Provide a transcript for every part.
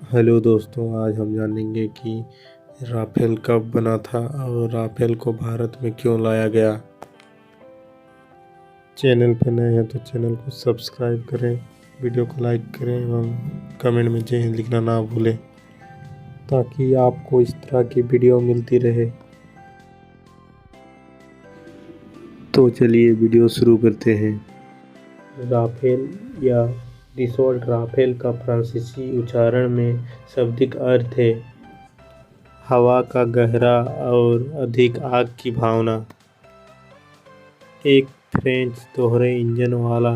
Hello दोस्तों, आज हम जानेंगे कि राफेल कब बना था और राफेल को भारत में क्यों लाया गया। चैनल पर नए हैं तो चैनल को सब्सक्राइब करें, वीडियो को लाइक करें एवं कमेंट में जय हिंद लिखना ना भूलें ताकि आपको इस तरह की वीडियो मिलती रहे। तो चलिए वीडियो शुरू करते हैं। राफेल या डिसॉल्ट राफेल का फ्रांसीसी उच्चारण में शाब्दिक अर्थ है हवा का गहरा और अधिक आग की भावना। एक फ्रेंच दोहरे इंजन वाला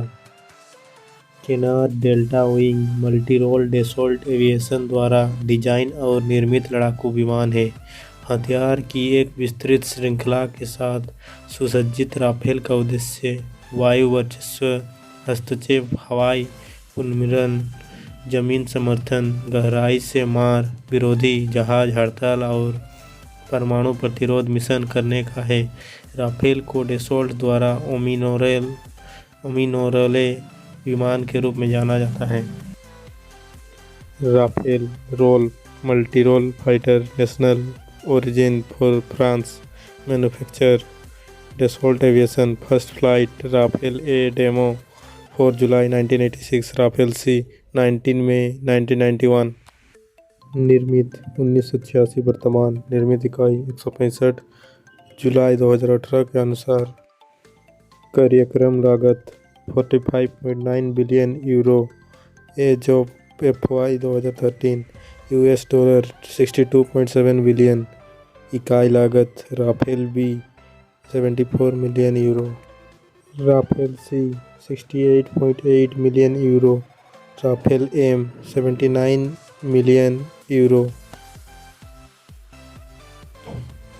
canard delta wing multirole Dassault Aviation द्वारा डिजाइन और निर्मित लड़ाकू विमान है। हथियार की एक विस्तृत श्रृंखला के साथ सुसज्जित राफेल का उद्देश्य वायु वर्चस्व, हस्तक्षेप, हवाई उन्मूलन, जमीन समर्थन, गहराई से मार, विरोधी जहाज हड़ताल और परमाणु प्रतिरोध मिशन करने का है। राफेल को डैसॉल्ट द्वारा ओमिनोरेले विमान के रूप में जाना जाता है। Rafale role multirole fighter national origin for France manufacture Dassault Aviation first flight Rafale A demo 4 जुलाई 1986 राफेल सी 19 मई 1991 निर्मित 1986 वर्तमान निर्मित इकाई 165 जुलाई 2018 के अनुसार कार्यक्रम लागत 45.9 billion euro as of FY 2013 US dollar 62.7 billion इकाई लागत Rafale B 74 million euro Rafale C 68.8 million euro Rafale M 79 million euro.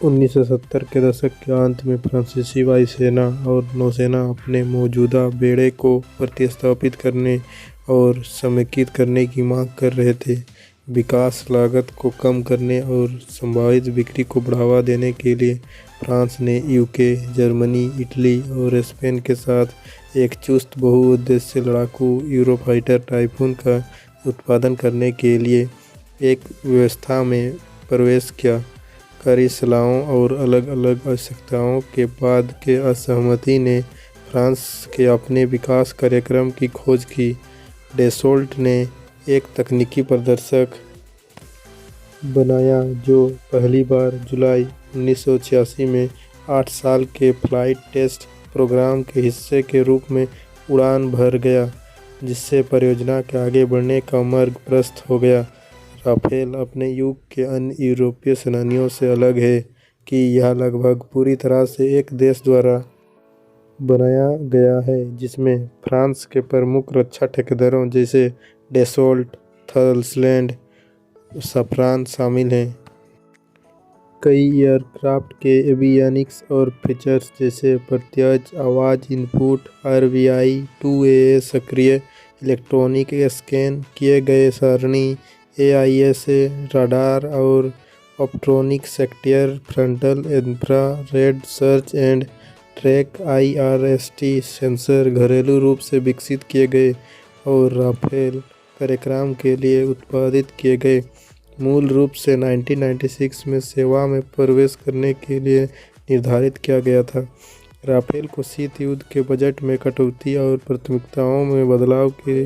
1970 के दशक के अंत में फ्रांसीसी वायुसेना और नौसेना अपने मौजूदा बेड़े को प्रतिस्थापित करने और समेकित करने की मांग कर रहे थे। विकास लागत को कम करने और संभावित बिक्री को बढ़ावा देने के लिए फ्रांस ने UK, जर्मनी, इटली और स्पेन के साथ एक चुस्त बहुउद्देश्य लड़ाकू यूरोफाइटर टाइफून का उत्पादन करने के लिए एक व्यवस्था में प्रवेश किया। कड़ी सलाहों और अलग अलग आवश्यकताओं के बाद के असहमति ने फ्रांस के अपने विकास कार्यक्रम की खोज की। डैसॉल्ट ने एक तकनीकी प्रदर्शक बनाया जो पहली बार जुलाई 1986 में 8 साल के फ्लाइट टेस्ट प्रोग्राम के हिस्से के रूप में उड़ान भर गया, जिससे परियोजना के आगे बढ़ने का मार्ग प्रशस्त हो गया। राफेल अपने युग के अन्य यूरोपीय सेनानियों से अलग है कि यह लगभग पूरी तरह से एक देश द्वारा बनाया गया है, जिसमें फ्रांस के प्रमुख रक्षा ठेकेदारों जैसे डैसॉल्ट, थलसलैंड, सफ्रान शामिल हैं। कई एयरक्राफ्ट के एवियोनिक्स और फीचर्स जैसे प्रत्यक्ष आवाज़ इनपुट, RVI-2AA सक्रिय इलेक्ट्रॉनिक स्कैन किए गए सरणी, AISA रडार और optronic sector frontal infrared search and track IRST sensor घरेलू रूप से विकसित किए गए और राफेल कार्यक्रम के लिए उत्पादित किए गए। मूल रूप से 1996 में सेवा में प्रवेश करने के लिए निर्धारित किया गया था। राफेल को शीत युद्ध के बजट में कटौती और प्राथमिकताओं में बदलाव के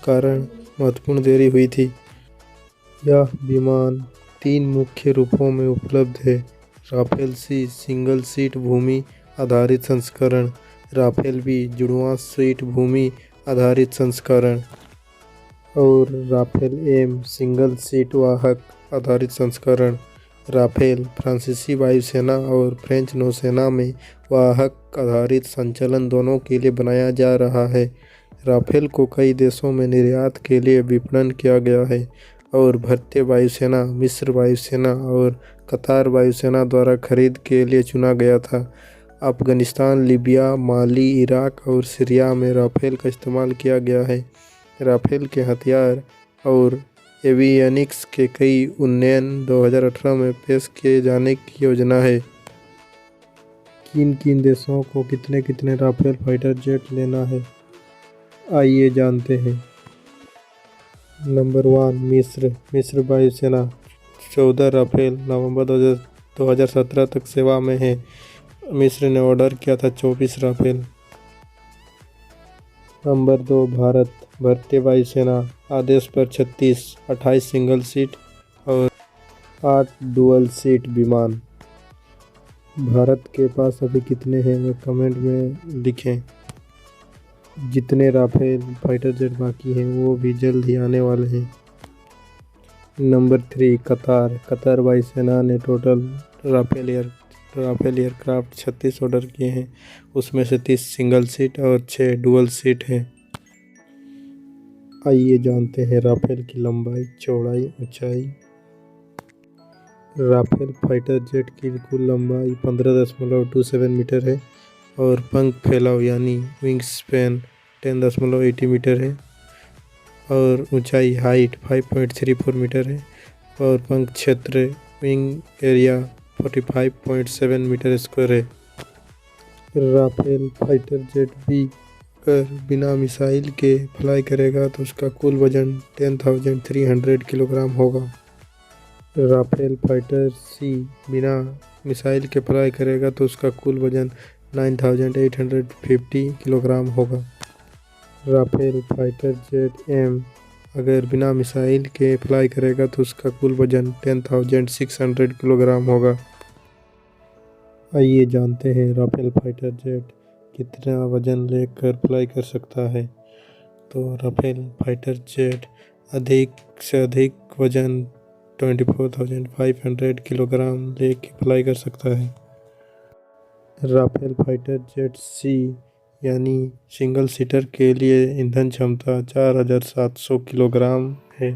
कारण महत्वपूर्ण देरी हुई थी। यह विमान 3 मुख्य रूपों में उपलब्ध है: राफेल सी सिंगल सीट भूमि आधारित संस्करण, राफेल बी जुड़वां सीट भूमि आधारित संस्करण और राफेल एम सिंगल सीट वाहक आधारित संस्करण। राफेल फ्रांसीसी वायुसेना और फ्रेंच नौसेना में वाहक आधारित संचालन दोनों के लिए बनाया जा रहा है। राफेल को कई देशों में निर्यात के लिए विपणन किया गया है और भारतीय वायुसेना, मिस्र वायुसेना और कतार वायुसेना द्वारा खरीद के लिए चुना गया था। अफगानिस्तान, लीबिया, माली, इराक और सीरिया में राफेल का इस्तेमाल किया गया है। राफेल के हथियार और एवियोनिक्स के कई उन्नयन 2018 में पेश किए जाने की योजना है। किन किन देशों को कितने कितने राफेल फाइटर जेट लेना है, आइए जानते हैं। नंबर 1 मिस्र वायुसेना 14 राफेल नवंबर 2017 तक सेवा में है। मिस्र ने ऑर्डर किया था 24 राफेल। नंबर 2 भारतीय वायुसेना आदेश पर 28 सिंगल सीट और 8 डुअल सीट विमान। भारत के पास अभी कितने हैं वो कमेंट में लिखें। जितने राफेल फाइटर जेट बाकी हैं वो भी जल्द ही आने वाले हैं। नंबर 3 कतार वायुसेना ने टोटल राफेल एयरक्राफ्ट 36 ऑर्डर किए हैं। उसमें से 30 सिंगल सीट और 6 डुअल सीट हैं। आइए जानते हैं राफेल की लंबाई, चौड़ाई, ऊंचाई। राफेल फाइटर जेट की कुल लंबाई 15.27 मीटर है और पंख फैलाव यानी विंग स्पैन 10.80 मीटर है और ऊंचाई हाइट 5.34 मीटर है और पंख क्षेत्र विंग एरिया 45.7 मीटर स्क्वायर है। राफेल फाइटर जेट भी अगर बिना मिसाइल के फ्लाई करेगा तो उसका कुल वजन 10,300 किलोग्राम होगा। राफेल फाइटर सी बिना मिसाइल के फ्लाई करेगा तो उसका कुल वजन 9,850 किलोग्राम होगा। राफेल फाइटर जेट एम अगर बिना मिसाइल के फ्लाई करेगा तो उसका कुल वजन 10,600 किलोग्राम होगा। आइए जानते हैं राफेल फाइटर जेट कितना वजन लेकर फ्लाई कर सकता है। तो राफेल फाइटर जेट अधिक से अधिक वजन 24,500 किलोग्राम लेकर फ्लाई कर सकता है। राफेल फाइटर जेट सी यानी सिंगल सीटर के लिए ईंधन क्षमता 4,700 किलोग्राम है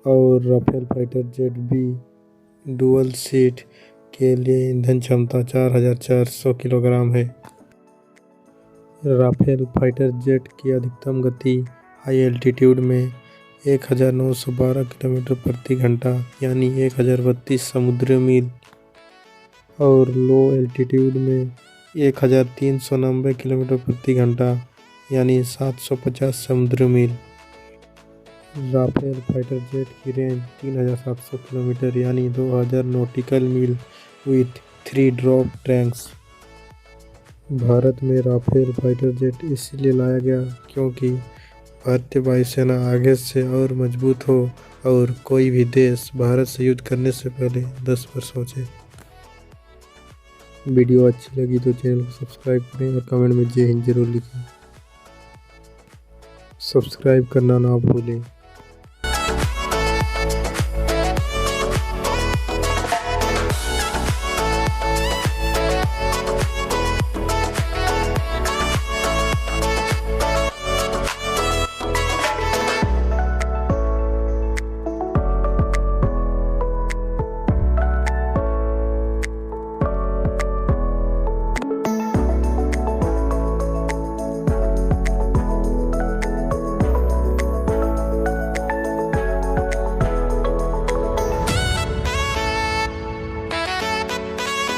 और Rafale fighter jet B dual seat के लिए ईंधन क्षमता 4,400 किलोग्राम है। राफेल फाइटर जेट की अधिकतम गति हाई एल्टीट्यूड में 1,912 किलोमीटर प्रति घंटा यानी 1,032 समुद्री मील और लो एल्टीट्यूड में 1,390 किलोमीटर प्रति घंटा यानी 750 समुद्री मील। राफेल फाइटर जेट की रेंज 3,700 किलोमीटर यानी 2,000 nautical mile with 3 drop tanks. Bharat में राफेल फाइटर जेट इसलिए लाया गया क्योंकि भारतीय वायुसेना आगे से और मजबूत हो और कोई भी देश भारत से युद्ध करने से पहले 10 बार सोचे। वीडियो अच्छी लगी तो चैनल को सब्सक्राइब करें और कमेंट में जय हिंद जरूर लिखें। सब्सक्राइब करना ना भूलें।